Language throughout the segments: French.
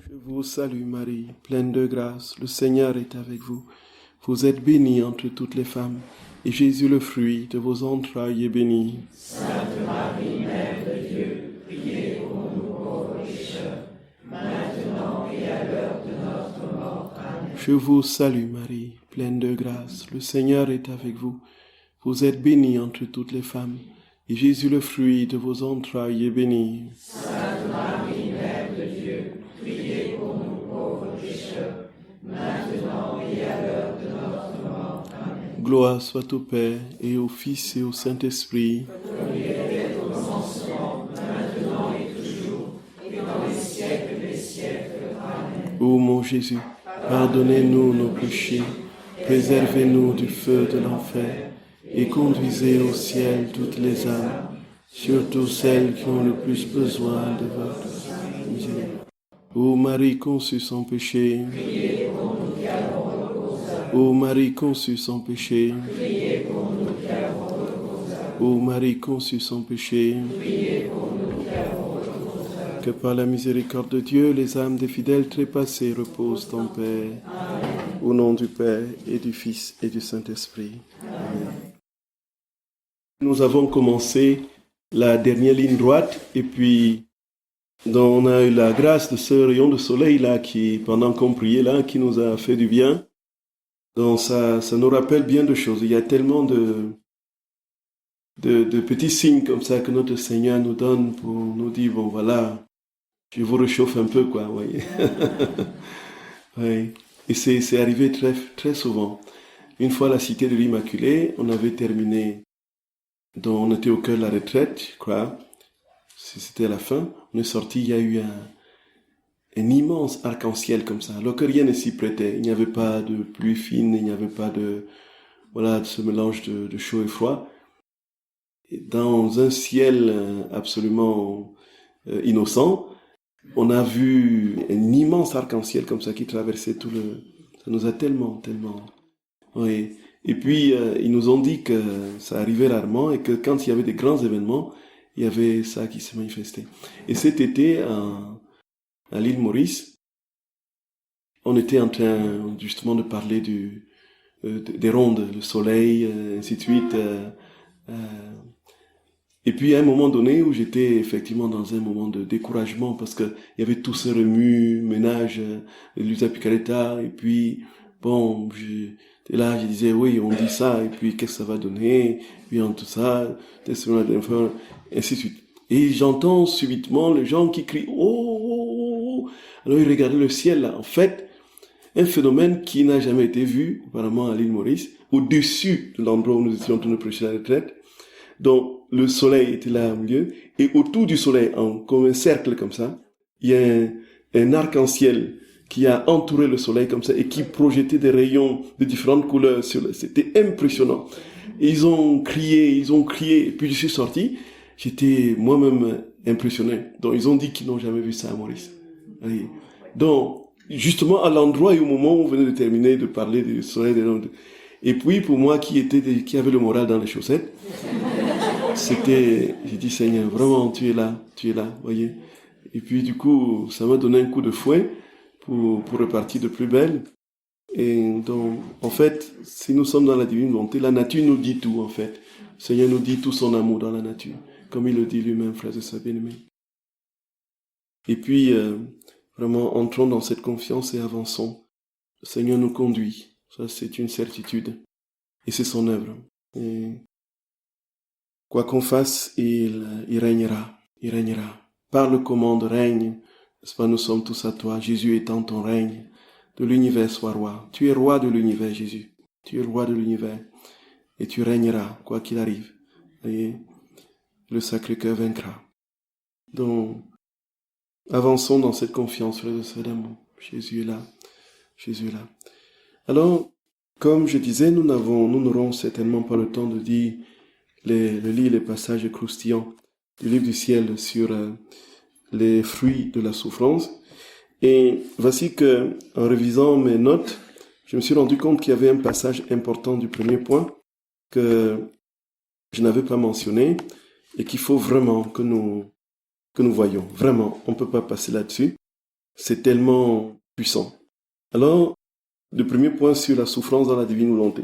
Je vous salue Marie, pleine de grâce, le Seigneur est avec vous. Vous êtes bénie entre toutes les femmes, et Jésus, le fruit de vos entrailles, est béni. Sainte Marie, Mère de Dieu, priez pour nous pauvres pécheurs, maintenant et à l'heure de notre mort. Amen. Je vous salue Marie, pleine de grâce, le Seigneur est avec vous. Vous êtes bénie entre toutes les femmes, et Jésus, le fruit de vos entrailles, est béni. Sainte Marie, Mère de Dieu, priez pour nous pauvres pécheurs, maintenant et à l'heure de notre mort. Amen. Gloire soit au Père, et au Fils, et au Saint-Esprit. Comme il était au commencement, maintenant et toujours, et dans les siècles des siècles. Amen. Ô mon Jésus, pardonnez-nous nos péchés, préservez-nous du feu de l'enfer, et conduisez au ciel toutes les âmes, surtout celles qui ont le plus besoin de votre miséricorde. Ô Marie conçue sans péché, Priez pour nous qui avons recours à ô Marie conçue sans péché, vous. Priez pour nous qui avons recours à ô Marie conçue sans péché, vous. Priez pour nous qui avons recours à vous. que par la miséricorde de Dieu, les âmes des fidèles trépassés reposent en paix. Au nom du Père et du Fils et du Saint-Esprit. Amen. Nous avons commencé la dernière ligne droite et puis on a eu la grâce de ce rayon de soleil là qui, pendant qu'on priait là, qui nous a fait du bien. Donc ça nous rappelle bien de choses. Il y a tellement de petits signes comme ça que notre Seigneur nous donne pour nous dire, bon voilà, je vous réchauffe un peu quoi, vous voyez. Oui. Et c'est arrivé très, très souvent. Une fois à la cité de l'Immaculée, on avait terminé, donc on était au cœur de la retraite, je crois, c'était à la fin, on est sorti, il y a eu un immense arc-en-ciel comme ça, alors que rien ne s'y prêtait. Il n'y avait pas de pluie fine, il n'y avait pas de ce mélange de chaud et froid. Et dans un ciel absolument innocent, on a vu un immense arc-en-ciel comme ça qui traversait tout le... Ça nous a tellement... Oui. Et puis, ils nous ont dit que ça arrivait rarement et que quand il y avait des grands événements, il y avait ça qui se manifestait. Et cet été, à l'île Maurice, on était en train justement de parler des rondes, le soleil, ainsi de suite. Et puis à un moment donné où j'étais effectivement dans un moment de découragement parce que il y avait tout ce remue-ménage de Luisa Picaretta et puis bon, je disais oui, on dit ça et puis qu'est-ce que ça va donner, puis en tout ça, ainsi de suite. Et j'entends subitement les gens qui crient oh, oh, oh. Alors ils regardaient le ciel là. En fait, un phénomène qui n'a jamais été vu apparemment à l'île Maurice, au-dessus de l'endroit où nous étions en train de prêcher la retraite. Donc le soleil était là au milieu, et autour du soleil, comme un cercle comme ça, il y a un arc-en-ciel qui a entouré le soleil comme ça, et qui projetait des rayons de différentes couleurs c'était impressionnant. Et ils ont crié, et puis je suis sorti, j'étais moi-même impressionné. Donc ils ont dit qu'ils n'ont jamais vu ça à Maurice. Donc, justement à l'endroit et au moment où on venait de terminer de parler du soleil, et puis pour moi qui avait le moral dans les chaussettes, j'ai dit Seigneur, vraiment tu es là, voyez. Et puis du coup, ça m'a donné un coup de fouet pour repartir de plus belle. Et donc, en fait, si nous sommes dans la divine volonté, la nature nous dit tout, en fait. Le Seigneur nous dit tout son amour dans la nature, comme il le dit lui-même, frères et sœurs bien-aimés. Et puis, vraiment, entrons dans cette confiance et avançons. Le Seigneur nous conduit. Ça, c'est une certitude. Et c'est son œuvre. Et quoi qu'on fasse, il régnera. Il régnera. Par le commande règne. N'est-ce pas, nous sommes tous à toi. Jésus étant ton règne. De l'univers sois roi. Tu es roi de l'univers, Jésus. Tu es roi de l'univers. Et tu régneras, quoi qu'il arrive. Et le Sacré-Cœur vaincra. Donc, avançons dans cette confiance, frères et sœurs d'amour. Jésus est là. Jésus est là. Alors, comme je disais, nous n'aurons certainement pas le temps de lire les passages croustillants du livre du ciel sur les fruits de la souffrance. Et voici que, en révisant mes notes, je me suis rendu compte qu'il y avait un passage important du premier point que je n'avais pas mentionné et qu'il faut vraiment que nous voyions. Vraiment, on ne peut pas passer là-dessus. c'est tellement puissant. Alors, le premier point sur la souffrance dans la divine volonté.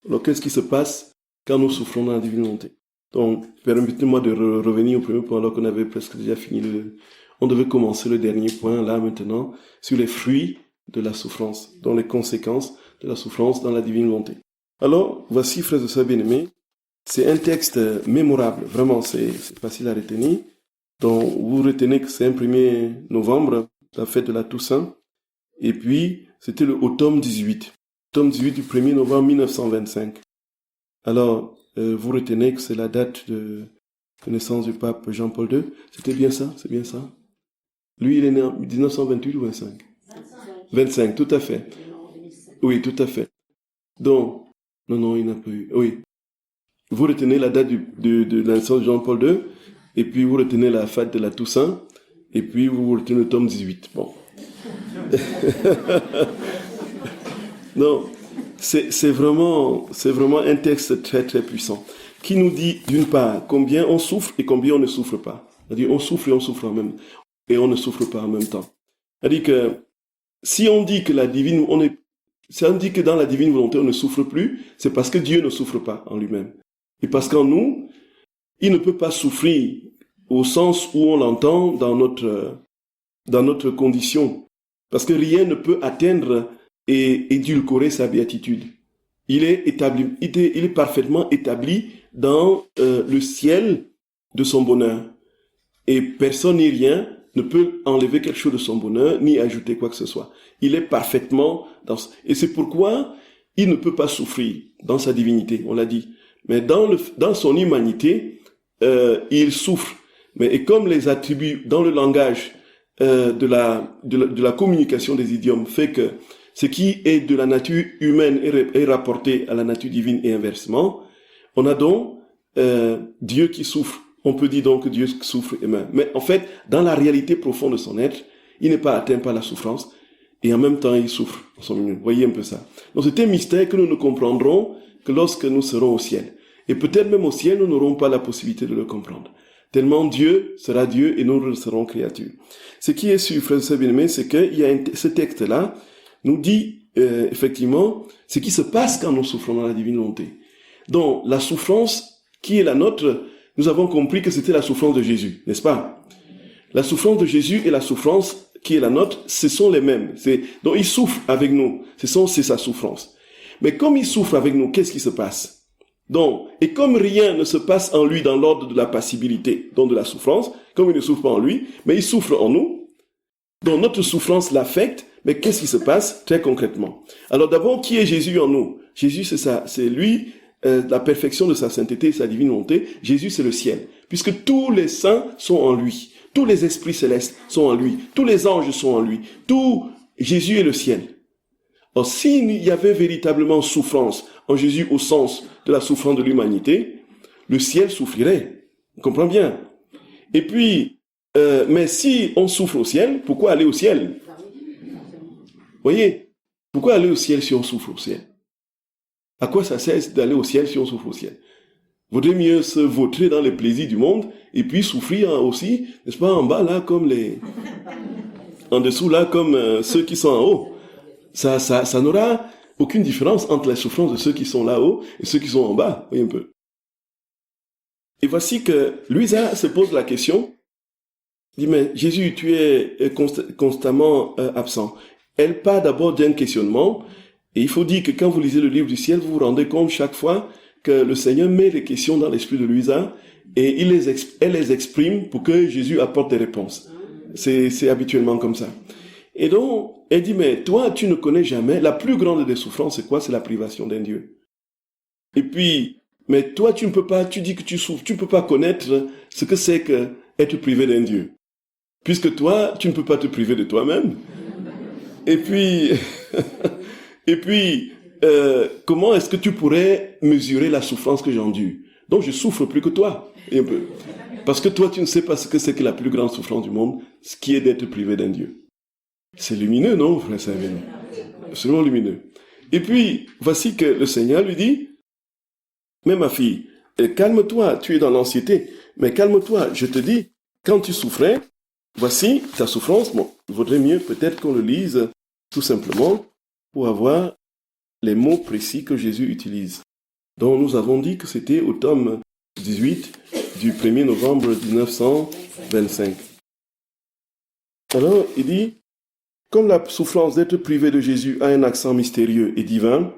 Alors, qu'est-ce qui se passe quand nous souffrons dans la divine volonté? Donc, permettez-moi de revenir au premier point alors qu'on avait presque déjà fini on devait commencer le dernier point là maintenant sur les fruits de la souffrance, dans les conséquences de la souffrance dans la divine volonté. Alors, voici, frères et sœurs bien-aimés, c'est un texte mémorable, vraiment, c'est facile à retenir. Donc, vous retenez que c'est un 1er novembre, la fête de la Toussaint, et puis c'était le tome 18. Tome 18 du 1er novembre 1925. Alors, vous retenez que c'est la date de naissance du pape Jean-Paul II. C'était bien ça? C'est bien ça? Lui, il est né en 1928 ou 25? 25, tout à fait. Oui, tout à fait. Donc, non, il n'a pas eu. Oui. Vous retenez la date de la naissance de Jean-Paul II, et puis vous retenez la fête de la Toussaint, et puis vous retenez le tome 18. Bon. Non, c'est vraiment un texte très très puissant qui nous dit d'une part combien on souffre et combien on ne souffre pas. C'est-à-dire on souffre et on souffre en même temps et on ne souffre pas en même temps. C'est-à-dire que si on dit que si on dit que dans la divine volonté on ne souffre plus, c'est parce que Dieu ne souffre pas en lui-même. Et parce qu'en nous, il ne peut pas souffrir au sens où on l'entend dans notre condition. Parce que rien ne peut atteindre et édulcorer sa béatitude. Il est parfaitement établi dans le ciel de son bonheur. Et personne ni rien ne peut enlever quelque chose de son bonheur, ni ajouter quoi que ce soit. Il est parfaitement et c'est pourquoi il ne peut pas souffrir dans sa divinité, on l'a dit. Mais dans son humanité, il souffre. Et comme les attributs dans le langage de la communication des idiomes fait que ce qui est de la nature humaine est rapporté à la nature divine et inversement, on a donc Dieu qui souffre. On peut dire donc que Dieu souffre et meurt. Mais en fait, dans la réalité profonde de son être, il n'est pas atteint par la souffrance et en même temps il souffre en son milieu. Voyez un peu ça. Donc c'est un mystère que nous ne comprendrons que lorsque nous serons au ciel. Et peut-être même au ciel, nous n'aurons pas la possibilité de le comprendre. Tellement Dieu sera Dieu et nous serons créatures. Ce qui est sûr, frères et sœurs bien-aimés, c'est que ce texte-là nous dit effectivement ce qui se passe quand nous souffrons dans la divine volonté. Donc la souffrance qui est la nôtre, nous avons compris que c'était la souffrance de Jésus, n'est-ce pas? La souffrance de Jésus et la souffrance qui est la nôtre, ce sont les mêmes. Donc il souffre avec nous, c'est sa souffrance. Mais comme il souffre avec nous, qu'est-ce qui se passe? Donc, et comme rien ne se passe en lui dans l'ordre de la passibilité, donc de la souffrance, comme il ne souffre pas en lui, mais il souffre en nous, donc notre souffrance l'affecte, mais qu'est-ce qui se passe très concrètement? Alors d'abord, qui est Jésus en nous? Jésus, c'est lui, la perfection de sa sainteté et sa divine volonté. Jésus, c'est le ciel, puisque tous les saints sont en lui, tous les esprits célestes sont en lui, tous les anges sont en lui, Jésus est le ciel. Or, s'il y avait véritablement souffrance en Jésus au sens de la souffrance de l'humanité, le ciel souffrirait. On comprend bien. Et puis, mais si on souffre au ciel, pourquoi aller au ciel? Voyez, pourquoi aller au ciel si on souffre au ciel? À quoi ça sert d'aller au ciel si on souffre au ciel? Vaudrait mieux se vautrer dans les plaisirs du monde et puis souffrir aussi, n'est-ce pas, en bas là comme en dessous là comme ceux qui sont en haut. Ça n'aura aucune différence entre la souffrance de ceux qui sont là-haut et ceux qui sont en bas. Voyez un peu. Et voici que Louisa se pose la question. Il dit, mais Jésus, tu es constamment absent. Elle part d'abord d'un questionnement. Et il faut dire que quand vous lisez le livre du ciel, vous vous rendez compte chaque fois que le Seigneur met les questions dans l'esprit de Louisa et elle les exprime pour que Jésus apporte des réponses. C'est habituellement comme ça. Et donc, elle dit, mais toi, tu ne connais jamais, la plus grande des souffrances, c'est quoi? C'est la privation d'un Dieu. Et puis, mais toi, tu dis que tu souffres, tu ne peux pas connaître ce que c'est que être privé d'un Dieu. Puisque toi, tu ne peux pas te priver de toi-même. Et puis, comment est-ce que tu pourrais mesurer la souffrance que j'endure? Donc, je souffre plus que toi, un peu. Parce que toi, tu ne sais pas ce que c'est que la plus grande souffrance du monde, ce qui est d'être privé d'un Dieu. C'est lumineux, non, frère Saint-Véné? Absolument lumineux. Et puis, voici que le Seigneur lui dit, mais ma fille, calme-toi, tu es dans l'anxiété, mais calme-toi, je te dis, quand tu souffrais, voici ta souffrance. Bon, il vaudrait mieux peut-être qu'on le lise tout simplement pour avoir les mots précis que Jésus utilise. Donc nous avons dit que c'était au tome 18 du 1er novembre 1925. Alors il dit, comme la souffrance d'être privé de Jésus a un accent mystérieux et divin,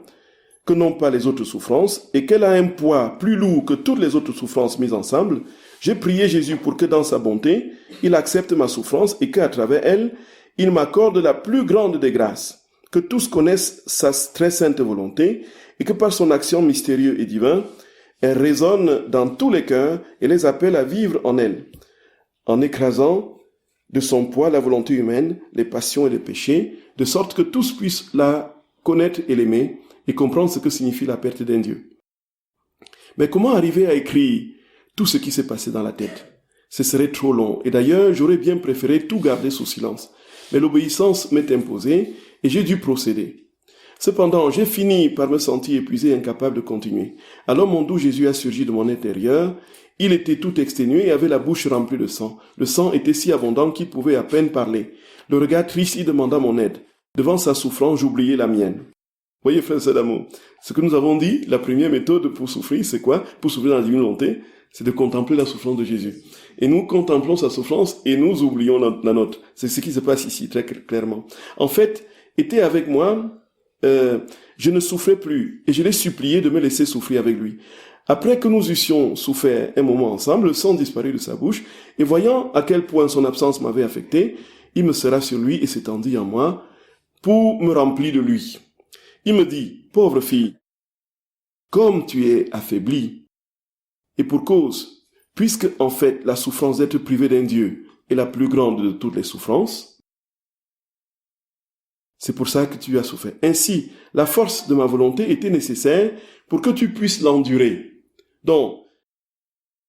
que n'ont pas les autres souffrances, et qu'elle a un poids plus lourd que toutes les autres souffrances mises ensemble, j'ai prié Jésus pour que dans sa bonté, il accepte ma souffrance et qu'à travers elle, il m'accorde la plus grande des grâces, que tous connaissent sa très sainte volonté, et que par son action mystérieuse et divine, elle résonne dans tous les cœurs et les appelle à vivre en elle, en écrasant de son poids la volonté humaine, les passions et les péchés, de sorte que tous puissent la connaître et l'aimer, et comprendre ce que signifie la perte d'un Dieu. Mais comment arriver à écrire tout ce qui s'est passé dans la tête? Ce serait trop long, et d'ailleurs j'aurais bien préféré tout garder sous silence. Mais l'obéissance m'est imposée, et j'ai dû procéder. Cependant, j'ai fini par me sentir épuisé et incapable de continuer. Alors mon doux Jésus a surgi de mon intérieur. Il était tout exténué et avait la bouche remplie de sang. Le sang était si abondant qu'il pouvait à peine parler. Le regard triste, il demanda mon aide. Devant sa souffrance, j'oubliais la mienne. Voyez, frères et sœurs d'amour, ce que nous avons dit, la première méthode pour souffrir, c'est quoi? Pour souffrir dans la divine volonté, c'est de contempler la souffrance de Jésus. Et nous contemplons sa souffrance et nous oublions la nôtre. C'est ce qui se passe ici, très clairement. En fait, était avec moi, je ne souffrais plus et je l'ai supplié de me laisser souffrir avec lui. Après que nous eussions souffert un moment ensemble, le sang disparut de sa bouche et voyant à quel point son absence m'avait affecté, il me serra sur lui et s'étendit en moi pour me remplir de lui. Il me dit, pauvre fille, comme tu es affaiblie, et pour cause, puisque en fait la souffrance d'être privé d'un Dieu est la plus grande de toutes les souffrances, c'est pour ça que tu as souffert. Ainsi, la force de ma volonté était nécessaire pour que tu puisses l'endurer. Donc,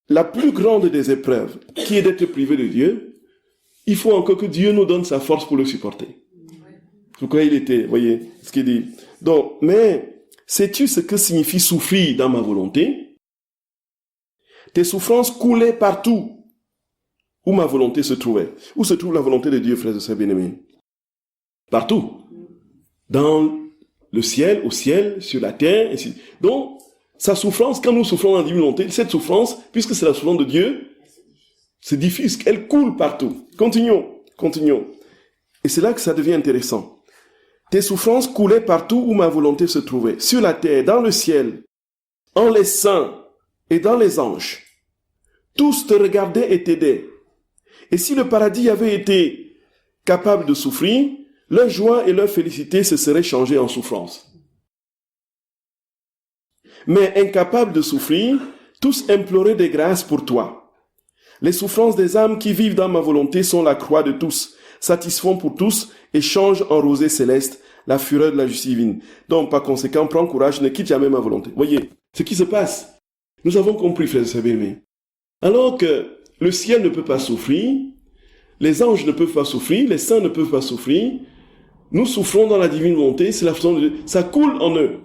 la plus grande des épreuves, qui est d'être privé de Dieu, il faut encore que Dieu nous donne sa force pour le supporter. Pourquoi il était, voyez, ce qu'il dit. Donc, mais, sais-tu ce que signifie souffrir dans ma volonté? Tes souffrances coulaient partout où ma volonté se trouvait. Où se trouve la volonté de Dieu, frères et sœurs bien-aimés? Partout. Dans le ciel, au ciel, sur la terre, ainsi. Donc, sa souffrance, quand nous souffrons dans la divine volonté, cette souffrance, puisque c'est la souffrance de Dieu, c'est diffuse, elle coule partout. Continuons. Et c'est là que ça devient intéressant. Tes souffrances coulaient partout où ma volonté se trouvait, sur la terre, dans le ciel, en les saints et dans les anges. Tous te regardaient et t'aidaient. Et si le paradis avait été capable de souffrir, leur joie et leur félicité se seraient changées en souffrance. Mais incapables de souffrir, tous imploraient des grâces pour toi. Les souffrances des âmes qui vivent dans ma volonté sont la croix de tous, satisfont pour tous et changent en rosée céleste la fureur de la justice divine. Donc, par conséquent, prends courage, ne quitte jamais ma volonté. Voyez, ce qui se passe. Nous avons compris, frères et sœurs bien-aimés. Alors que le ciel ne peut pas souffrir, les anges ne peuvent pas souffrir, les saints ne peuvent pas souffrir, nous souffrons dans la divine volonté, c'est la façon de Dieu. Ça coule en eux.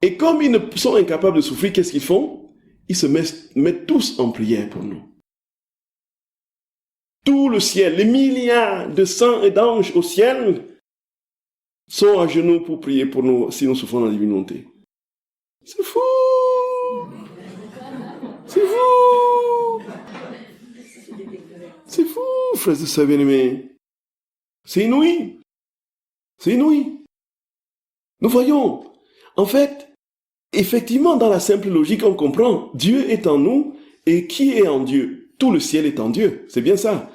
Et comme ils ne sont incapables de souffrir, qu'est-ce qu'ils font? Ils se mettent tous en prière pour nous. Tout le ciel, les milliards de saints et d'anges au ciel sont à genoux pour prier pour nous si nous souffrons dans la divine volonté. C'est fou! C'est fou! C'est fou, frères et sœurs bien-aimés. C'est inouï. C'est inouï. Nous voyons, en fait, effectivement, dans la simple logique, on comprend, Dieu est en nous, et qui est en Dieu? Tout le ciel est en Dieu, c'est bien ça.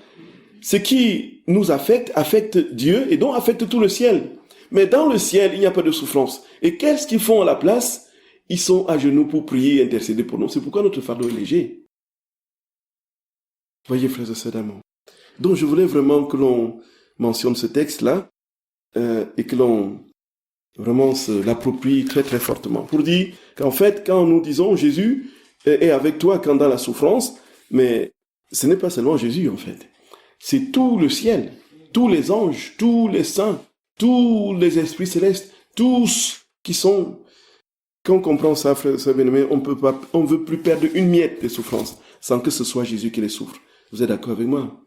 Ce qui nous affecte Dieu, et donc affecte tout le ciel. Mais dans le ciel, il n'y a pas de souffrance. Et qu'est-ce qu'ils font à la place? Ils sont à genoux pour prier et intercéder pour nous. C'est pourquoi notre fardeau est léger. Voyez, frères et sœurs d'amour. Donc, je voulais vraiment que l'on mentionne ce texte-là, et que l'on vraiment l'approprie très très fortement. Pour dire qu'en fait, quand nous disons Jésus est avec toi quand dans la souffrance, mais ce n'est pas seulement Jésus en fait. C'est tout le ciel, tous les anges, tous les saints, tous les esprits célestes, tous qui sont... Quand on comprend ça, frères et sœurs bien-aimés, on ne veut plus perdre une miette de souffrance sans que ce soit Jésus qui les souffre. Vous êtes d'accord avec moi?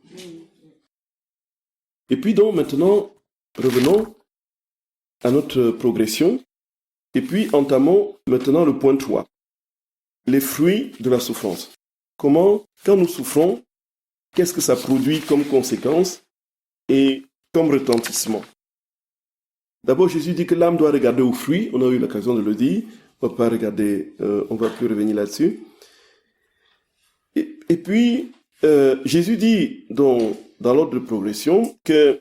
Et puis donc maintenant, revenons à notre progression. Et puis entamons maintenant le point 3. Les fruits de la souffrance. Comment, quand nous souffrons, qu'est-ce que ça produit comme conséquence et comme retentissement? D'abord, Jésus dit que l'âme doit regarder aux fruits. On a eu l'occasion de le dire. On va pas regarder, on va plus revenir là-dessus. Et puis, Jésus dit dans l'ordre de progression que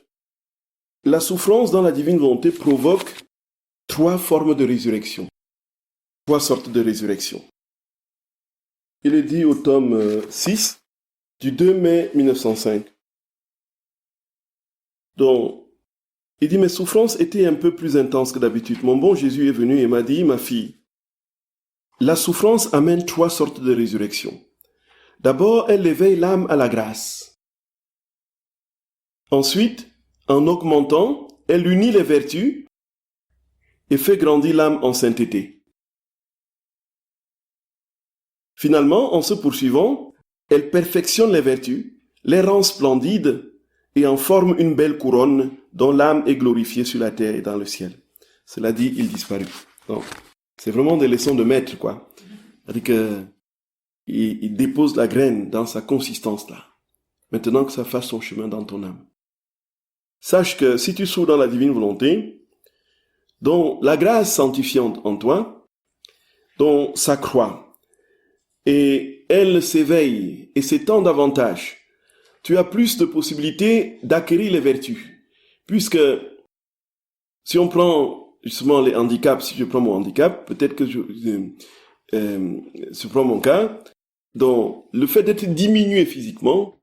la souffrance dans la divine volonté provoque 3 formes de résurrection. 3 sortes de résurrection. Il est dit au tome 6 du 2 mai 1905. Donc, il dit, mes souffrances étaient un peu plus intenses que d'habitude. Mon bon Jésus est venu et m'a dit, ma fille, la souffrance amène 3 sortes de résurrection. D'abord, elle éveille l'âme à la grâce. Ensuite, en augmentant, elle unit les vertus et fait grandir l'âme en sainteté. Finalement, en se poursuivant, elle perfectionne les vertus, les rend splendides et en forme une belle couronne dont l'âme est glorifiée sur la terre et dans le ciel. Cela dit, il disparut. Donc, c'est vraiment des leçons de maître, quoi. C'est-à-dire qu'il dépose la graine dans sa consistance là. Maintenant que ça fasse son chemin dans ton âme. Sache que si tu souffres dans la divine volonté, dont la grâce sanctifiante en toi, dont s'accroît, et elle s'éveille et s'étend davantage, tu as plus de possibilités d'acquérir les vertus. Puisque si on prend justement les handicaps, si je prends mon handicap, peut-être que je prends mon cas, donc le fait d'être diminué physiquement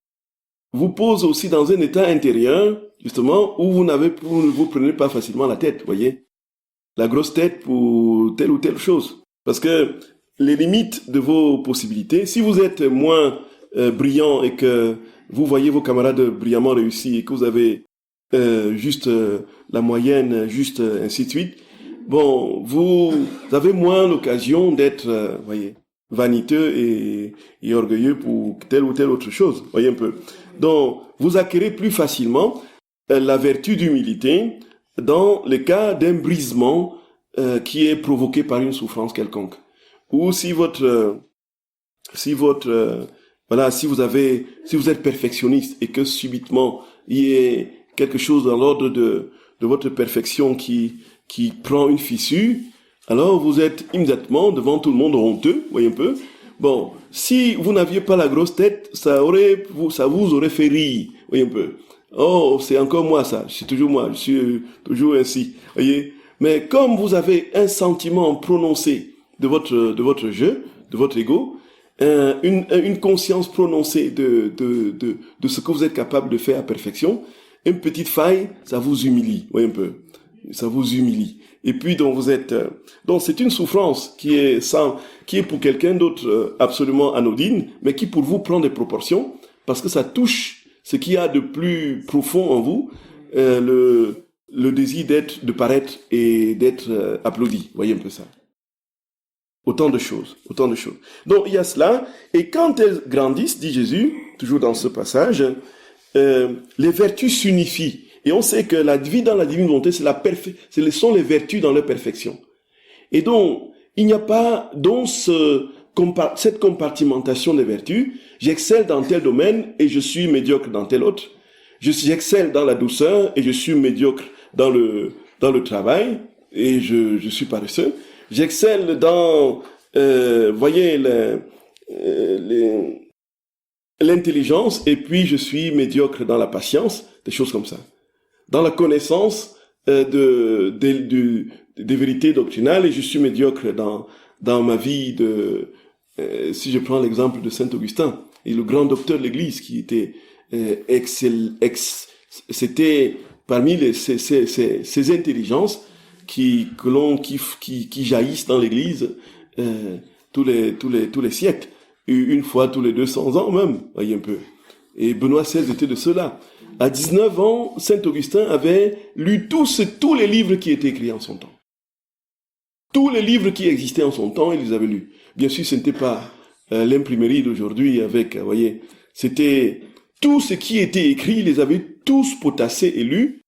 vous pose aussi dans un état intérieur, justement, où vous ne vous prenez pas facilement la tête, voyez, la grosse tête pour telle ou telle chose. Parce que les limites de vos possibilités, si vous êtes moins brillant et que vous voyez vos camarades brillamment réussis et que vous avez juste la moyenne, juste ainsi de suite, bon, vous avez moins l'occasion d'être, voyez, vaniteux et orgueilleux pour telle ou telle autre chose, voyez un peu. Donc, vous acquérez plus facilement la vertu d'humilité dans le cas d'un brisement qui est provoqué par une souffrance quelconque. Ou si vous êtes perfectionniste et que subitement il y ait quelque chose dans l'ordre de votre perfection qui prend une fissure, alors vous êtes immédiatement devant tout le monde honteux, voyez un peu. Bon, si vous n'aviez pas la grosse tête, ça vous aurait fait rire, voyez un peu. Oh, c'est encore moi ça, c'est toujours moi, je suis toujours ainsi, voyez. Mais comme vous avez un sentiment prononcé de votre jeu, de votre ego, une conscience prononcée de ce que vous êtes capable de faire à perfection, une petite faille, ça vous humilie, voyez un peu. Ça vous humilie. Et puis donc donc c'est une souffrance qui est pour quelqu'un d'autre absolument anodine, mais qui pour vous prend des proportions parce que ça touche ce qu'il y a de plus profond en vous, le désir de paraître et d'être applaudi. Voyez un peu ça. Autant de choses. Donc il y a cela, et quand elles grandissent, dit Jésus, toujours dans ce passage, les vertus s'unifient. Et on sait que la vie dans la divine volonté, ce sont les vertus dans leur perfection. Et donc, il n'y a pas cette compartimentation des vertus. J'excelle dans tel domaine et je suis médiocre dans tel autre. J'excelle dans la douceur et je suis médiocre dans le travail et je suis paresseux. J'excelle dans, l'intelligence et puis je suis médiocre dans la patience, des choses comme ça. Dans la connaissance des vérités doctrinales et je suis médiocre dans ma vie si je prends l'exemple de Saint Augustin, et le grand docteur de l'Église qui était c'était parmi ces intelligences qui jaillissent dans l'Église tous les siècles, une fois tous les 200 ans même, voyez un peu. Et Benoît XVI était de ceux-là. À 19 ans, Saint Augustin avait lu tous les livres qui étaient écrits en son temps. Tous les livres qui existaient en son temps, il les avait lus. Bien sûr, ce n'était pas l'imprimerie d'aujourd'hui avec, voyez, c'était tout ce qui était écrit, il les avait tous potassés et lus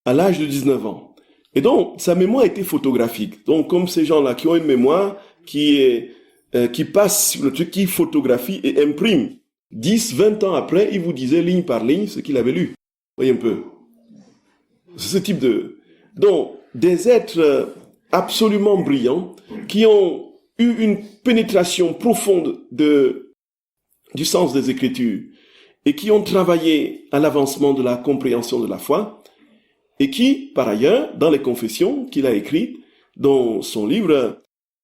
à l'âge de 19 ans. Et donc, sa mémoire était photographique. Donc, comme ces gens-là qui ont une mémoire qui passe sur le truc, qui photographie et imprime. 10, 20 ans après, il vous disait ligne par ligne ce qu'il avait lu. Voyez un peu. C'est ce type de... Donc, des êtres absolument brillants qui ont eu une pénétration profonde du sens des Écritures et qui ont travaillé à l'avancement de la compréhension de la foi et qui, par ailleurs, dans les confessions qu'il a écrites, dans son livre,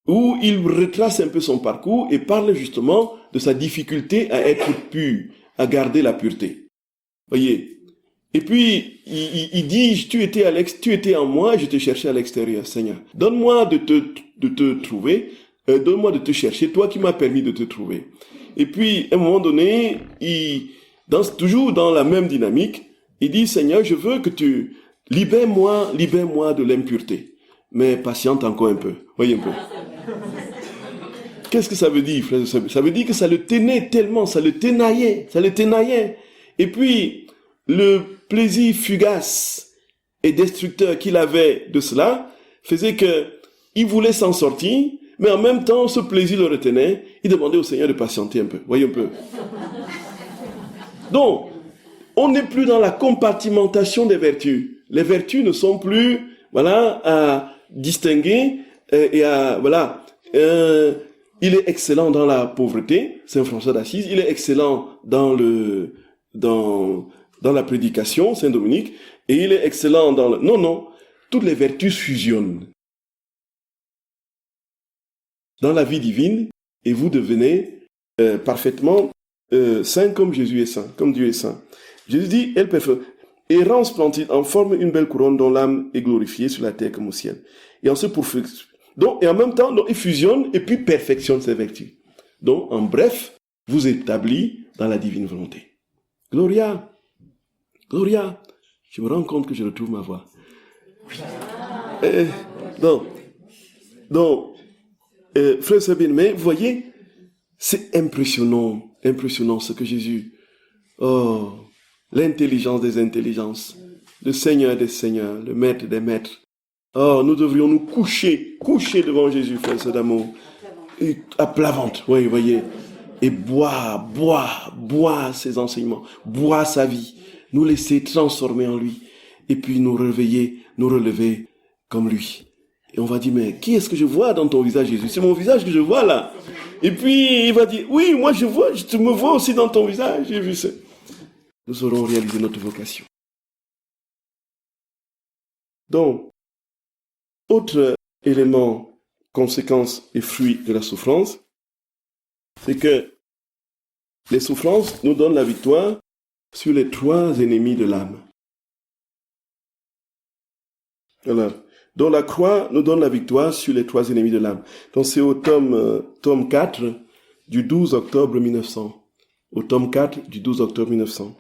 où il retrace un peu son parcours et parle justement de sa difficulté à être pur, à garder la pureté. Voyez. Et puis, il dit, tu étais en moi, je te cherchais à l'extérieur, Seigneur. Donne-moi de te trouver, donne-moi de te chercher, toi qui m'as permis de te trouver. Et puis, à un moment donné, toujours dans la même dynamique, il dit, Seigneur, je veux que tu libère-moi de l'impureté. Mais patiente encore un peu. Voyez un peu. Qu'est-ce que ça veut dire, frère? Ça veut dire que ça le tenait tellement, ça le tenaillait. Et puis, le plaisir fugace et destructeur qu'il avait de cela faisait que il voulait s'en sortir, mais en même temps, ce plaisir le retenait. Il demandait au Seigneur de patienter un peu. Voyez un peu. Donc, on n'est plus dans la compartimentation des vertus. Les vertus ne sont plus, à distinguer il est excellent dans la pauvreté, Saint François d'Assise. Il est excellent dans la prédication, Saint Dominique. Et il est excellent dans le... Non. Toutes les vertus fusionnent dans la vie divine et vous devenez parfaitement saint comme Jésus est saint, comme Dieu est saint. Jésus dit, elle préfère errant splendide en forme une belle couronne dont l'âme est glorifiée sur la terre comme au ciel. Et en ce donc, et en même temps, donc, il fusionne et puis perfectionne ses vertus. Donc, en bref, vous établit dans la divine volonté. Gloria. Je me rends compte que je retrouve ma voix. Frère Sabine, mais vous voyez, c'est impressionnant ce que Jésus... Oh, l'intelligence des intelligences, le Seigneur des seigneurs, le Maître des maîtres. Oh, nous devrions nous coucher devant Jésus, frère d'amour, à plat ventre, oui, vous voyez, et boire ses enseignements, boire sa vie, nous laisser transformer en lui, et puis nous relever comme lui. Et on va dire, mais qui est-ce que je vois dans ton visage, Jésus? C'est mon visage que je vois là. Et puis il va dire, oui, moi je me vois aussi dans ton visage, j'ai vu ça. Nous aurons réalisé notre vocation. Donc, autre élément, conséquence et fruit de la souffrance, c'est que les souffrances nous donnent la victoire sur les 3 ennemis de l'âme. Voilà. Donc la croix nous donne la victoire sur les 3 ennemis de l'âme. Donc c'est au tome 4 du 12 octobre 1900. Au tome 4 du 12 octobre 1900.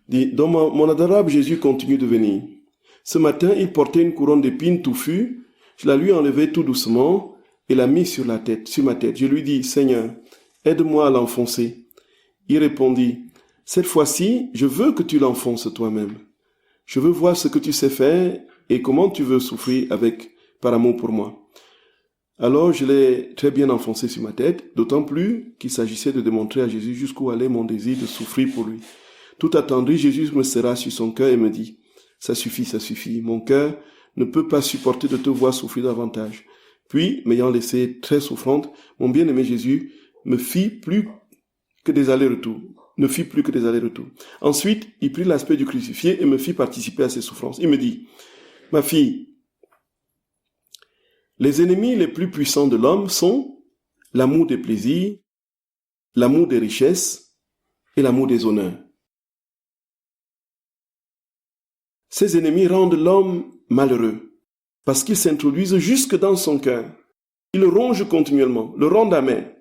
Donc mon adorable Jésus continue de venir. Ce matin, il portait une couronne d'épines touffue. Je la lui ai enlevée tout doucement et la mis sur ma tête. Je lui dis, Seigneur, aide-moi à l'enfoncer. Il répondit, cette fois-ci, je veux que tu l'enfonces toi-même. Je veux voir ce que tu sais faire et comment tu veux souffrir par amour pour moi. Alors, je l'ai très bien enfoncé sur ma tête, d'autant plus qu'il s'agissait de démontrer à Jésus jusqu'où allait mon désir de souffrir pour lui. Tout attendri, Jésus me serra sur son cœur et me dit, ça suffit, mon cœur ne peut pas supporter de te voir souffrir davantage. Puis, m'ayant laissé très souffrante, mon bien-aimé Jésus ne fit plus que des allers-retours. Ensuite, il prit l'aspect du crucifié et me fit participer à ses souffrances. Il me dit, ma fille, les ennemis les plus puissants de l'homme sont l'amour des plaisirs, l'amour des richesses et l'amour des honneurs. Ces ennemis rendent l'homme malheureux parce qu'ils s'introduisent jusque dans son cœur. Ils le rongent continuellement, le rendent amer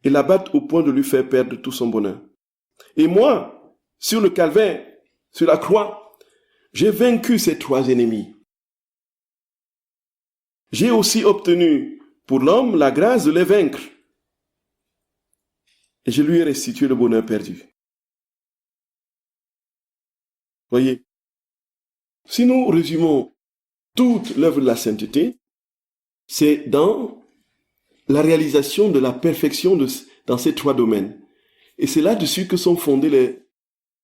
et l'abattent au point de lui faire perdre tout son bonheur. Et moi, sur le calvaire, sur la croix, j'ai vaincu ces 3 ennemis. J'ai aussi obtenu pour l'homme la grâce de les vaincre. Et je lui ai restitué le bonheur perdu. Voyez, si nous résumons toute l'œuvre de la sainteté, c'est dans la réalisation de la perfection dans ces trois domaines. Et c'est là-dessus que sont fondés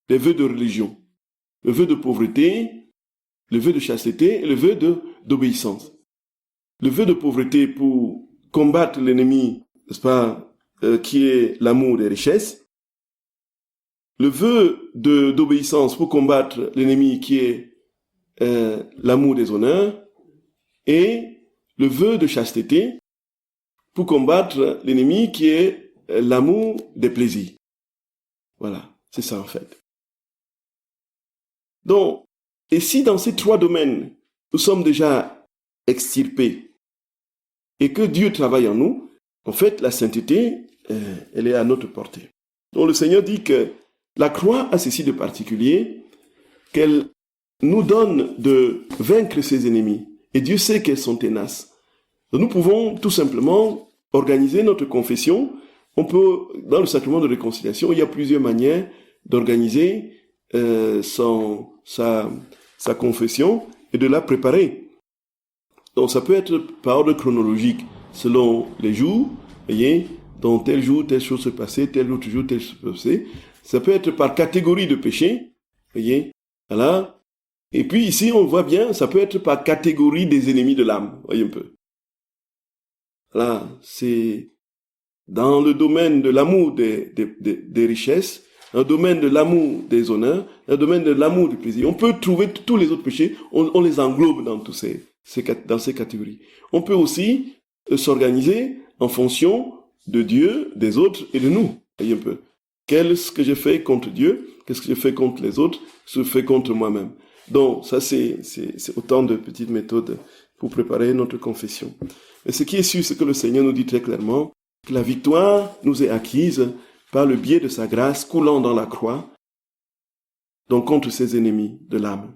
les vœux de religion. Le vœu de pauvreté, le vœu de chasteté et le vœu d'obéissance. Le vœu de pauvreté pour combattre l'ennemi, n'est-ce pas, qui est l'amour des richesses. Le vœu d'obéissance pour combattre l'ennemi qui est l'amour des honneurs. Et le vœu de chasteté pour combattre l'ennemi qui est l'amour des plaisirs. Voilà, c'est ça en fait. Donc, et si dans ces trois domaines, nous sommes déjà extirpés et que Dieu travaille en nous, en fait, la sainteté, elle est à notre portée. Donc le Seigneur dit que la croix a ceci de particulier, qu'elle nous donne de vaincre ses ennemis. Et Dieu sait qu'elles sont ténaces. Donc nous pouvons tout simplement organiser notre confession. On peut, dans le sacrement de réconciliation, il y a plusieurs manières d'organiser sa confession et de la préparer. Donc ça peut être par ordre chronologique, selon les jours, voyez, dans tel jour, telle chose se passait, tel autre jour, telle chose se passait. Ça peut être par catégorie de péché, voyez, voilà. Et puis ici, on voit bien, ça peut être par catégorie des ennemis de l'âme, voyez un peu. Là, c'est dans le domaine de l'amour des richesses, un domaine de l'amour des honneurs, un domaine de l'amour du plaisir. On peut trouver tous les autres péchés, on les englobe dans dans ces catégories. On peut aussi s'organiser en fonction de Dieu, des autres et de nous. Voyez un peu. Qu'est-ce que j'ai fait contre Dieu? Qu'est-ce que j'ai fait contre les autres? Ce que je fais contre moi-même. Donc, ça, c'est autant de petites méthodes pour préparer notre confession. Mais ce qui est sûr, c'est que le Seigneur nous dit très clairement que la victoire nous est acquise par le biais de sa grâce coulant dans la croix, donc contre ses ennemis de l'âme.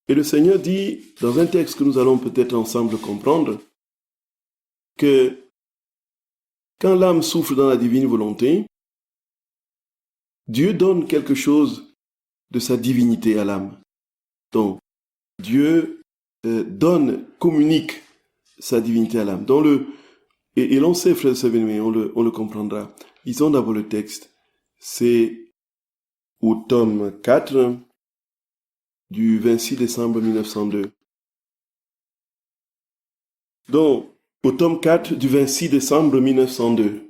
Et le Seigneur dit, dans un texte que nous allons peut-être ensemble comprendre, que quand l'âme souffre dans la divine volonté, Dieu donne quelque chose de sa divinité à l'âme. Donc, Dieu communique sa divinité à l'âme. Et l'on sait, frères et sœurs bien-aimés, on le comprendra. Lisons d'abord le texte. C'est au tome 4 du 26 décembre 1902. Donc, au tome 4 du 26 décembre 1902.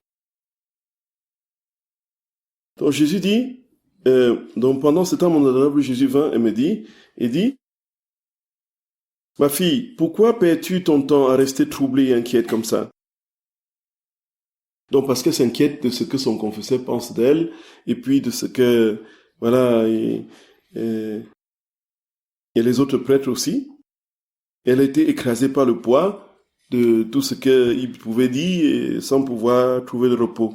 Donc Jésus dit, donc pendant ce temps, mon adorable Jésus vint et me dit, ma fille, pourquoi perds-tu ton temps à rester troublée et inquiète comme ça? Donc parce qu'elle s'inquiète de ce que son confesseur pense d'elle, et puis de ce que, voilà, et les autres prêtres aussi. Elle a été écrasée par le poids de tout ce qu'il pouvait dire et sans pouvoir trouver le repos.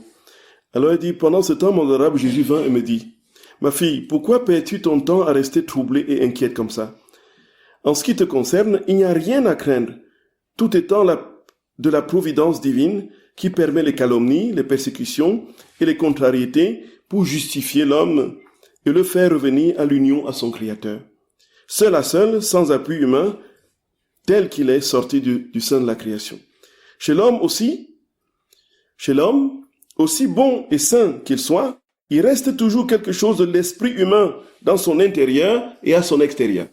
Alors il dit, pendant ce temps, mon adorable Jésus vint et me dit, ma fille, pourquoi perds-tu ton temps à rester troublée et inquiète comme ça? En ce qui te concerne, il n'y a rien à craindre, tout étant de la providence divine qui permet les calomnies, les persécutions et les contrariétés pour justifier l'homme et le faire revenir à l'union à son Créateur. Seul à seul, sans appui humain, tel qu'il est sorti du sein de la création. Chez l'homme, aussi bon et saint qu'il soit, il reste toujours quelque chose de l'esprit humain dans son intérieur et à son extérieur.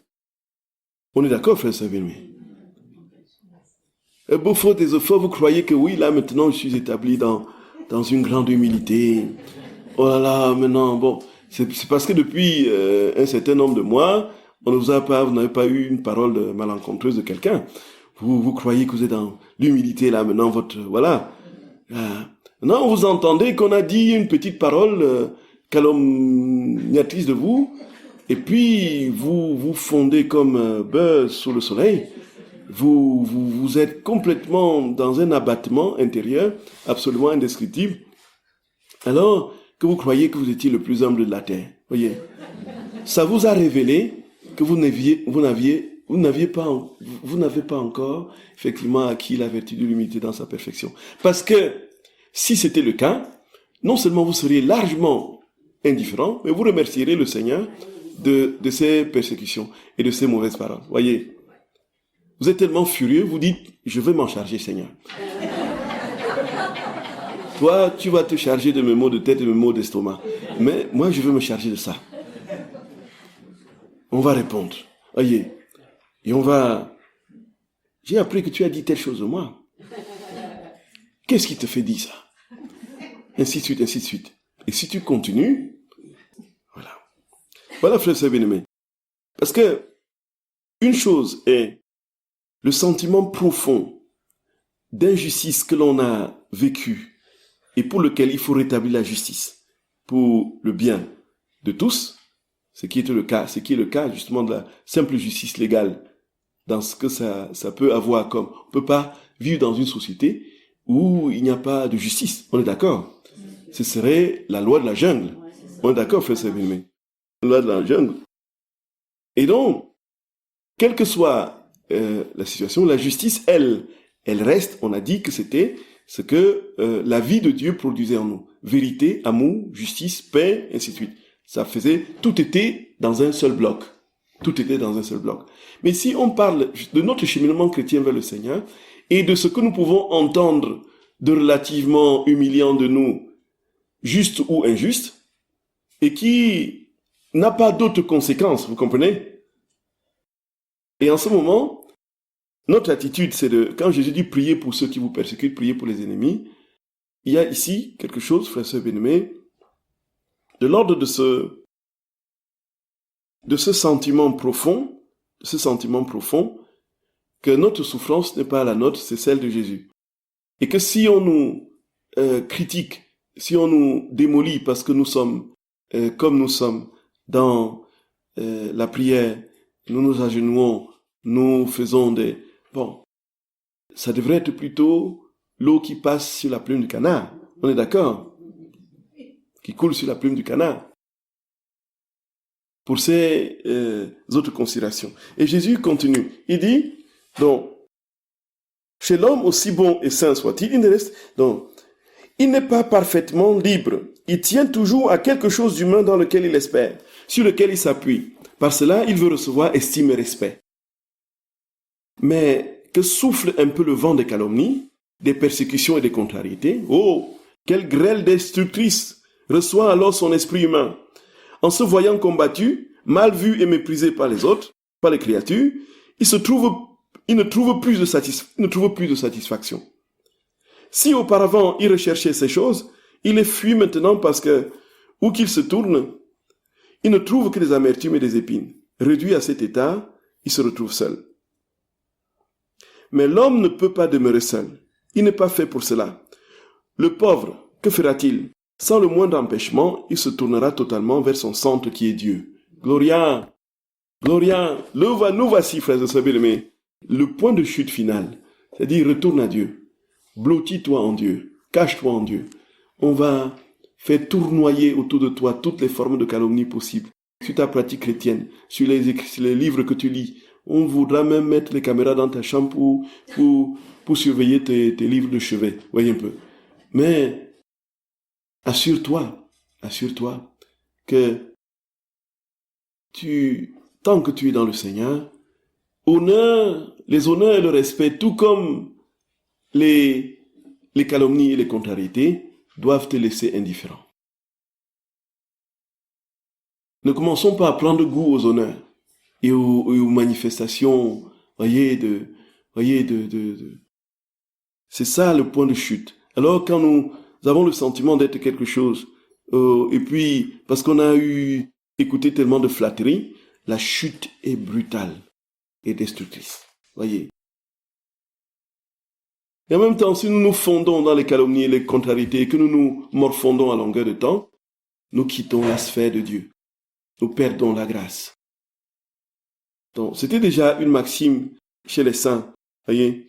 On est d'accord, frère Saint-Vénué? Beau faute des efforts, vous croyez que oui, là maintenant je suis établi dans une grande humilité. Oh là là, maintenant, bon, c'est parce que depuis un certain nombre de mois, vous n'avez pas eu une parole malencontreuse de quelqu'un. Vous croyez que vous êtes dans l'humilité là maintenant, voilà. Non, vous entendez qu'on a dit une petite parole calomniatrice de vous, et puis vous fondez comme beurre sous le soleil. Vous êtes complètement dans un abattement intérieur absolument indescriptible, alors que vous croyez que vous étiez le plus humble de la terre. Voyez, ça vous a révélé que vous n'avez pas encore effectivement acquis la vertu de l'humilité dans sa perfection. Parce que si c'était le cas, non seulement vous seriez largement indifférent, mais vous remercierez le Seigneur de ces persécutions et de ces mauvaises paroles. Voyez, vous êtes tellement furieux, vous dites, je vais m'en charger, Seigneur. Toi, tu vas te charger de mes maux de tête et de mes maux d'estomac. Mais moi, je veux me charger de ça. On va répondre. Voyez, et on va... J'ai appris que tu as dit telle chose de moi. Qu'est-ce qui te fait dire ça? Ainsi de suite, ainsi de suite. Et si tu continues, voilà. Voilà, frères et bien-aimés. Parce que une chose est le sentiment profond d'injustice que l'on a vécu et pour lequel il faut rétablir la justice pour le bien de tous, ce qui est le cas justement de la simple justice légale, dans ce que ça peut avoir comme... On ne peut pas vivre dans une société où il n'y a pas de justice. On est d'accord? Ce serait la loi de la jungle. On est d'accord, frère Séville? La loi de la jungle. Et donc, quelle que soit la situation, la justice, elle reste, on a dit que c'était ce que la vie de Dieu produisait en nous. Vérité, amour, justice, paix, ainsi de suite. Ça faisait, tout était dans un seul bloc. Tout était dans un seul bloc. Mais si on parle de notre cheminement chrétien vers le Seigneur et de ce que nous pouvons entendre de relativement humiliant de nous, juste ou injuste, et qui n'a pas d'autres conséquences, vous comprenez? Et en ce moment, notre attitude, c'est de, quand Jésus dit priez pour ceux qui vous persécutent, priez pour les ennemis, il y a ici quelque chose, frères et sœurs bien-aimés, de l'ordre de ce sentiment profond, que notre souffrance n'est pas la nôtre, c'est celle de Jésus. Et que si on nous critique, si on nous démolit parce que nous sommes comme nous sommes dans la prière, nous nous agenouillons, nous faisons des... Bon, ça devrait être plutôt l'eau qui passe sur la plume du canard. On est d'accord? Qui coule sur la plume du canard. Pour ces autres considérations. Et Jésus continue. Il dit, donc, chez l'homme, aussi bon et saint soit-il, il ne reste... Donc, il n'est pas parfaitement libre. Il tient toujours à quelque chose d'humain dans lequel il espère, sur lequel il s'appuie. Par cela, il veut recevoir estime et respect. Mais que souffle un peu le vent des calomnies, des persécutions et des contrariétés. Oh, quelle grêle destructrice reçoit alors son esprit humain. En se voyant combattu, mal vu et méprisé par les autres, par les créatures, il ne trouve plus de satisfaction. Si auparavant il recherchait ces choses, il les fuit maintenant parce que, où qu'il se tourne, il ne trouve que des amertumes et des épines. Réduit à cet état, il se retrouve seul. Mais l'homme ne peut pas demeurer seul. Il n'est pas fait pour cela. Le pauvre, que fera-t-il? Sans le moindre empêchement, il se tournera totalement vers son centre qui est Dieu. Gloria, Gloria, nous voici, frères et sœurs bien-aimés. Le point de chute final, c'est-à-dire retourne à Dieu. Blottis-toi en Dieu. Cache-toi en Dieu. On va faire tournoyer autour de toi toutes les formes de calomnie possibles. Sur ta pratique chrétienne, sur les livres que tu lis. On voudra même mettre les caméras dans ta chambre pour surveiller tes livres de chevet. Voyez un peu. Mais assure-toi que tant que tu es dans le Seigneur, les honneurs et le respect, tout comme les calomnies et les contrariétés, doivent te laisser indifférent. Ne commençons pas à prendre goût aux honneurs et aux manifestations, c'est ça le point de chute. Alors quand nous avons le sentiment d'être quelque chose, et puis parce qu'on a écouté tellement de flatteries, la chute est brutale et destructrice. Voyez. Et en même temps, si nous nous fondons dans les calomnies et les contrariétés, et que nous nous morfondons à longueur de temps, nous quittons la sphère de Dieu. Nous perdons la grâce. Donc, c'était déjà une maxime chez les saints. Voyez.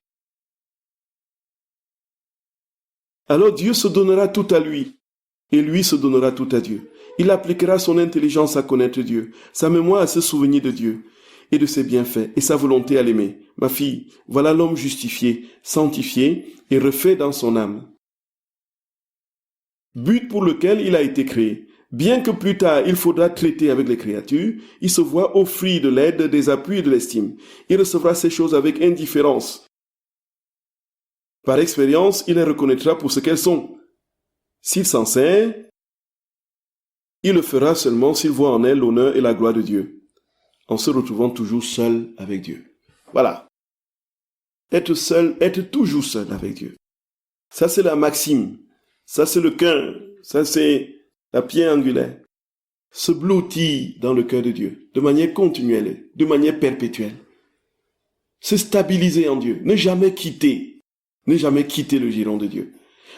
Alors Dieu se donnera tout à lui, et lui se donnera tout à Dieu. Il appliquera son intelligence à connaître Dieu, sa mémoire à se souvenir de Dieu et de ses bienfaits, et sa volonté à l'aimer. Ma fille, voilà l'homme justifié, sanctifié et refait dans son âme. But pour lequel il a été créé. bien que plus tard il faudra traiter avec les créatures, il se voit offrir de l'aide, des appuis et de l'estime. Il recevra ces choses avec indifférence. Par expérience, il les reconnaîtra pour ce qu'elles sont. S'il s'en sert, il le fera seulement s'il voit en elles l'honneur et la gloire de Dieu, en se retrouvant toujours seul avec Dieu. Voilà. Être seul, être toujours seul avec Dieu. Ça, c'est la maxime. Ça, c'est le cœur. Ça, c'est la pierre angulaire. Se blottir dans le cœur de Dieu, de manière continuelle, de manière perpétuelle. Se stabiliser en Dieu. Ne jamais quitter le giron de Dieu.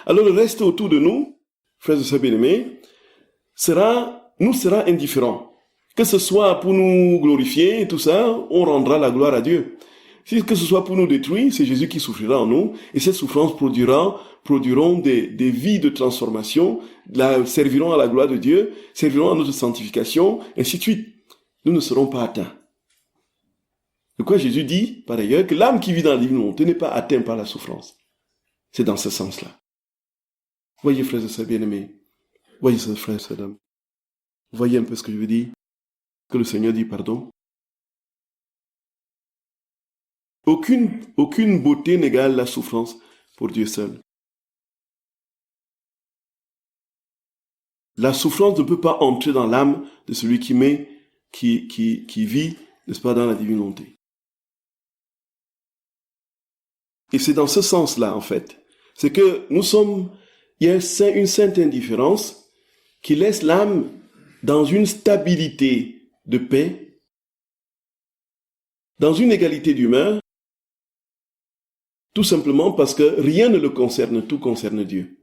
Alors, le reste autour de nous, frères et sœurs bien-aimés, nous sera indifférent. Que ce soit pour nous glorifier et tout ça, on rendra la gloire à Dieu. Si que ce soit pour nous détruire, c'est Jésus qui souffrira en nous, et cette souffrance produiront des vies de transformation, serviront à la gloire de Dieu, serviront à notre sanctification, ainsi de suite. Nous ne serons pas atteints. De quoi Jésus dit, par ailleurs, que l'âme qui vit dans la divine volonté n'est pas atteinte par la souffrance. C'est dans ce sens-là. Voyez, frères et sœurs bien-aimés, voyez, frères et sœurs dames, voyez un peu ce que je veux dire, que le Seigneur dit pardon. Aucune beauté n'égale la souffrance pour Dieu seul. La souffrance ne peut pas entrer dans l'âme de celui qui vit, n'est-ce pas, dans la divine volonté. Et c'est dans ce sens-là, en fait. C'est que il y a une sainte indifférence qui laisse l'âme dans une stabilité de paix, dans une égalité d'humeur, tout simplement parce que rien ne le concerne, tout concerne Dieu.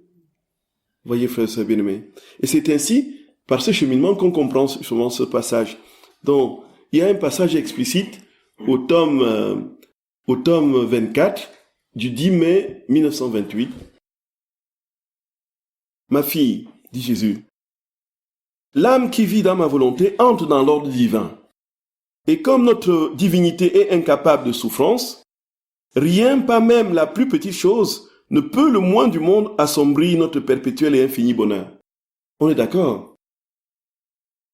Voyez, frères et sœurs bien-aimés. Et c'est ainsi, par ce cheminement, qu'on comprend justement ce passage. Donc, il y a un passage explicite au tome 24 du 10 mai 1928. Ma fille, dit Jésus, l'âme qui vit dans ma volonté entre dans l'ordre divin. Et comme notre divinité est incapable de souffrance, rien, pas même la plus petite chose, ne peut le moins du monde assombrir notre perpétuel et infini bonheur. On est d'accord?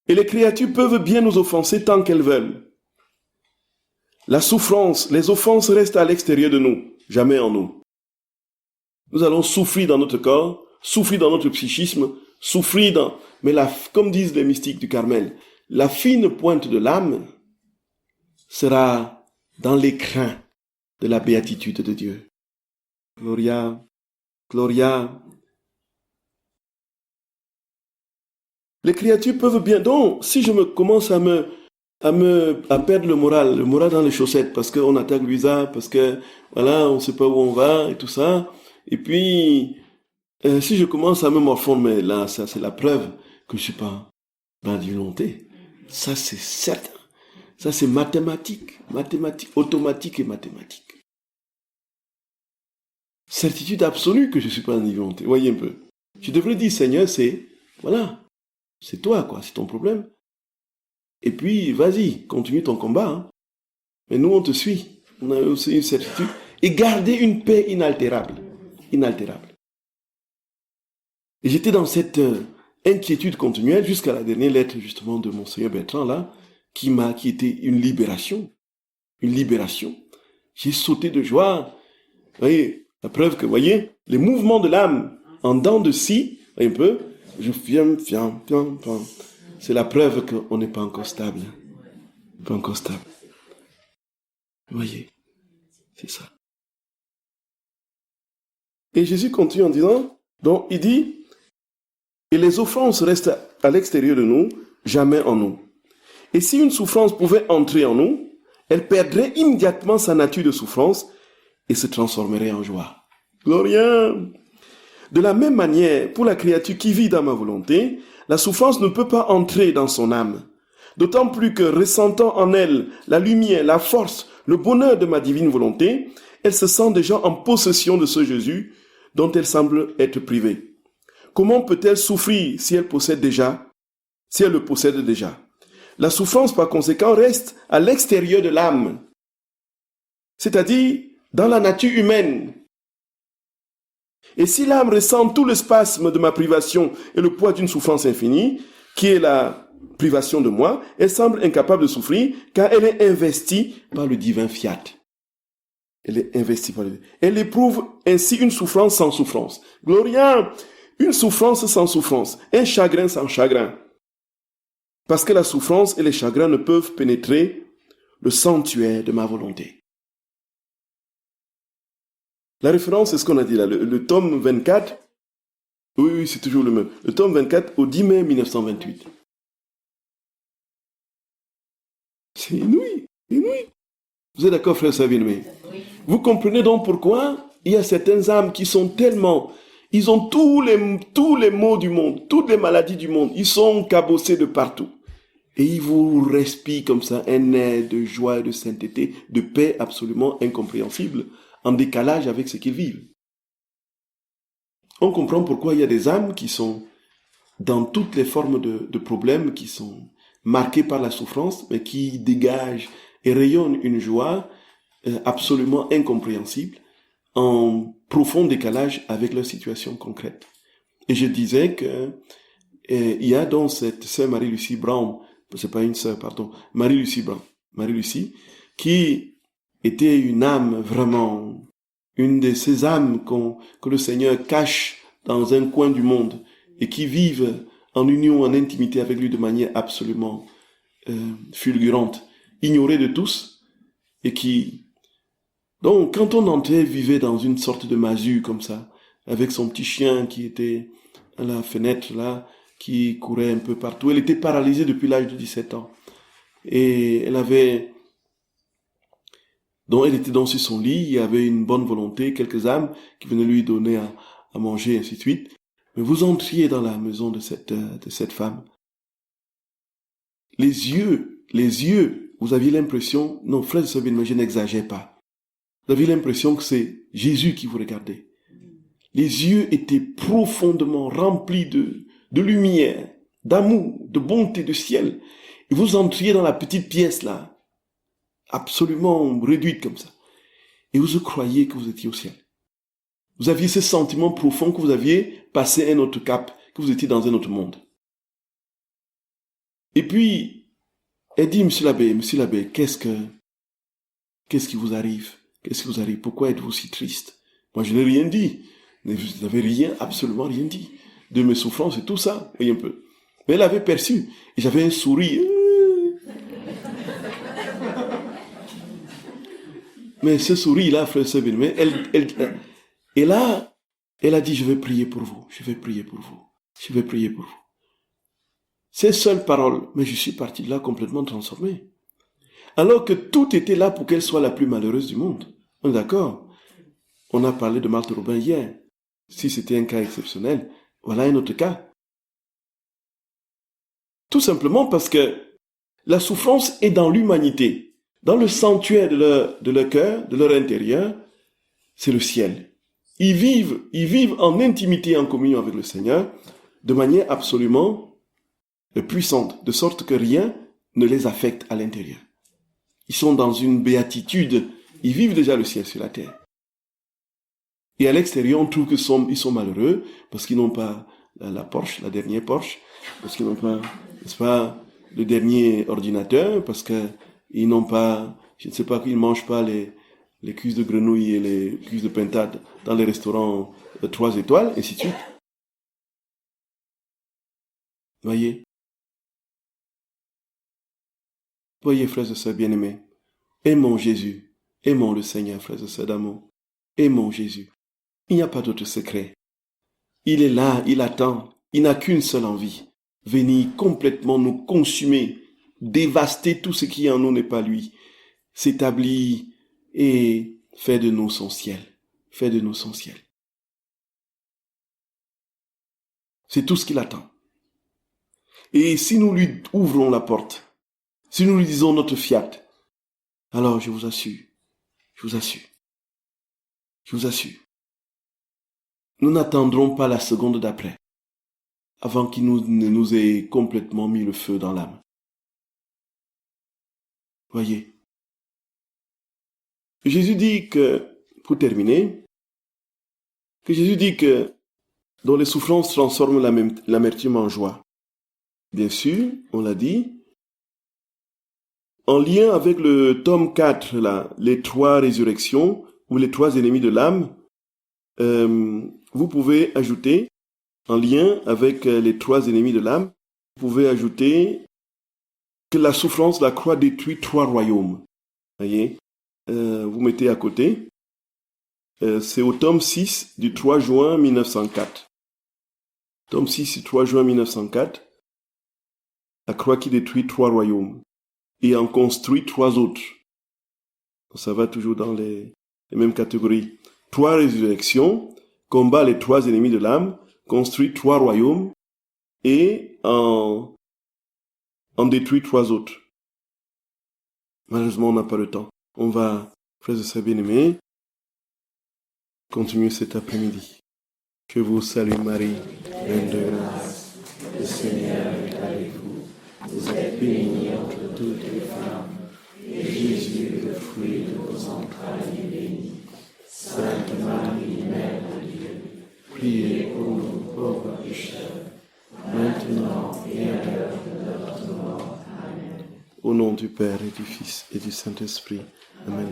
Et les créatures peuvent bien nous offenser tant qu'elles veulent. La souffrance, les offenses restent à l'extérieur de nous, jamais en nous. Nous allons souffrir dans notre corps, souffrir dans notre psychisme, mais comme disent les mystiques du Carmel, la fine pointe de l'âme sera dans l'écrin de la béatitude de Dieu. Gloria, Gloria. Les créatures peuvent bien... Donc, si je commence à perdre le moral dans les chaussettes, parce qu'on attaque Luisa, parce que, voilà, on ne sait pas où on va, et tout ça, et puis, si je commence à me morfondre, mais là, ça, c'est la preuve que je ne suis pas dans la volonté. Ça, c'est certain. Ça, c'est mathématique, automatique et mathématique. Certitude absolue que je ne suis pas dans la volonté. Voyez un peu. Je devrais dire, Seigneur, voilà, c'est toi, quoi, c'est ton problème. Et puis, vas-y, continue ton combat. Hein. Mais nous, on te suit. On a aussi une certitude. Et garder une paix inaltérable. Inaltérable. Et j'étais dans cette inquiétude continuelle jusqu'à la dernière lettre, justement, de Monseigneur Bertrand, là, qui était une libération. Une libération. J'ai sauté de joie. Vous voyez, la preuve que, vous voyez, les mouvements de l'âme en dents de scie, un peu, c'est la preuve qu'on n'est pas encore stable. Pas encore stable. Vous voyez, c'est ça. Et Jésus continue en disant, donc il dit, et les offenses restent à l'extérieur de nous, jamais en nous. Et si une souffrance pouvait entrer en nous, elle perdrait immédiatement sa nature de souffrance et se transformerait en joie. Gloria! De la même manière, pour la créature qui vit dans ma volonté, la souffrance ne peut pas entrer dans son âme. D'autant plus que, ressentant en elle la lumière, la force, le bonheur de ma divine volonté, elle se sent déjà en possession de ce Jésus dont elle semble être privée. Comment peut-elle souffrir si elle le possède déjà? La souffrance, par conséquent, reste à l'extérieur de l'âme, c'est-à-dire dans la nature humaine. Et si l'âme ressent tout le spasme de ma privation et le poids d'une souffrance infinie, qui est la privation de moi, elle semble incapable de souffrir car elle est investie par le divin fiat. Elle est investie par le divin. Elle éprouve ainsi une souffrance sans souffrance. Gloria, une souffrance sans souffrance, un chagrin sans chagrin. Parce que la souffrance et les chagrins ne peuvent pénétrer le sanctuaire de ma volonté. La référence, c'est ce qu'on a dit là, le tome 24. Oui, c'est toujours le même. Le tome 24 au 10 mai 1928. C'est inouï, inouï. Vous êtes d'accord, frère Savine? Oui. Vous comprenez donc pourquoi il y a certaines âmes qui sont tellement... Ils ont tous les maux du monde, toutes les maladies du monde. Ils sont cabossés de partout. Et ils vous respirent comme ça un air de joie et de sainteté, de paix absolument incompréhensible, en décalage avec ce qu'ils vivent. On comprend pourquoi il y a des âmes qui sont dans toutes les formes de problèmes, qui sont marquées par la souffrance, mais qui dégagent et rayonnent une joie absolument incompréhensible, en profond décalage avec leur situation concrète. Et je disais que il y a donc cette sœur Marie-Lucie Brown, c'est pas une sœur, pardon, Marie-Lucie Brown, Marie-Lucie, qui était une âme vraiment, une de ces âmes que le Seigneur cache dans un coin du monde et qui vivent en union, en intimité avec lui de manière absolument fulgurante, ignorée de tous, et qui, donc, quand on entrait, vivait dans une sorte de masure comme ça, avec son petit chien qui était à la fenêtre là, qui courait un peu partout. Elle était paralysée depuis l'âge de 17 ans. Et elle avait... Donc, elle était dans sur son lit, il y avait une bonne volonté, quelques âmes qui venaient lui donner à manger, ainsi de suite. Mais vous entriez dans la maison de cette femme. Les yeux, vous aviez l'impression... Non, frère Sabine, je n'exagère pas. Vous aviez l'impression que c'est Jésus qui vous regardait. Les yeux étaient profondément remplis de lumière, d'amour, de bonté, de ciel. Et vous entriez dans la petite pièce là, absolument réduite comme ça. Et vous croyiez que vous étiez au ciel. Vous aviez ce sentiment profond que vous aviez passé un autre cap, que vous étiez dans un autre monde. Et puis, elle dit, Monsieur l'abbé, qu'est-ce qui vous arrive? Qu'est-ce qui vous arrive? Pourquoi êtes-vous si triste? Moi, je n'ai rien dit. Vous n'avez rien, absolument rien dit. De mes souffrances et tout ça, voyez un peu. Mais elle avait perçu. Et j'avais un sourire. Mais ce sourire-là, frère Sabine, et là, elle a dit, je vais prier pour vous. Je vais prier pour vous. Je vais prier pour vous. Ces seules paroles, mais je suis parti de là complètement transformé. Alors que tout était là pour qu'elle soit la plus malheureuse du monde. On est d'accord? On a parlé de Marthe Robin hier. Si c'était un cas exceptionnel, voilà un autre cas. Tout simplement parce que la souffrance est dans l'humanité. Dans le sanctuaire de leur cœur, de leur intérieur, c'est le ciel. Ils vivent en intimité, en communion avec le Seigneur, de manière absolument puissante, de sorte que rien ne les affecte à l'intérieur. Ils sont dans une béatitude. Ils vivent déjà le ciel sur la terre. Et à l'extérieur, on trouve qu'ils sont malheureux parce qu'ils n'ont pas la Porsche, la dernière Porsche, parce qu'ils n'ont pas, n'est-ce pas, le dernier ordinateur, parce qu'ils n'ont pas, je ne sais pas, qu'ils ne mangent pas les cuisses de grenouille et les cuisses de pintade dans les restaurants 3 étoiles, et ainsi de suite. Voyez, frères et sœurs bien-aimés, aimons Jésus, aimons le Seigneur, frères et sœurs d'amour, aimons Jésus. Il n'y a pas d'autre secret. Il est là, il attend, il n'a qu'une seule envie, venir complètement nous consumer, dévaster tout ce qui en nous n'est pas lui, s'établir et faire de nous son ciel, faire de nous son ciel. C'est tout ce qu'il attend. Et si nous lui ouvrons la porte, si nous lui disons notre fiat, alors je vous assure, nous n'attendrons pas la seconde d'après, avant qu'il ne nous ait complètement mis le feu dans l'âme. Voyez. Jésus dit que, pour terminer, dont les souffrances transforment l'amertume en joie. bien sûr, on l'a dit. En lien avec le tome 4, là, les 3 résurrections ou les 3 ennemis de l'âme, vous pouvez ajouter, en lien avec les 3 ennemis de l'âme, vous pouvez ajouter que la souffrance de la croix détruit 3 royaumes. Voyez, vous mettez à côté. C'est au tome 6 du 3 juin 1904. Tome 6 du 3 juin 1904. La croix qui détruit 3 royaumes et en construit 3 autres. Ça va toujours dans les mêmes catégories. 3 résurrections, combat les 3 ennemis de l'âme, construit 3 royaumes et en détruit 3 autres. Malheureusement, on n'a pas le temps. On va, frères et sœurs bien-aimés, continuer cet après-midi. Que vous salue Marie, pleine de grâce. Le Seigneur est avec vous. Vous êtes bénie entre toutes les femmes. Et Jésus, le fruit de vos entrailles, est béni. Sainte Marie, Mère de Dieu, priez pour nous pauvres pécheurs, maintenant et à l'heure de notre mort. Amen. Au nom du Père et du Fils et du Saint-Esprit. Amen.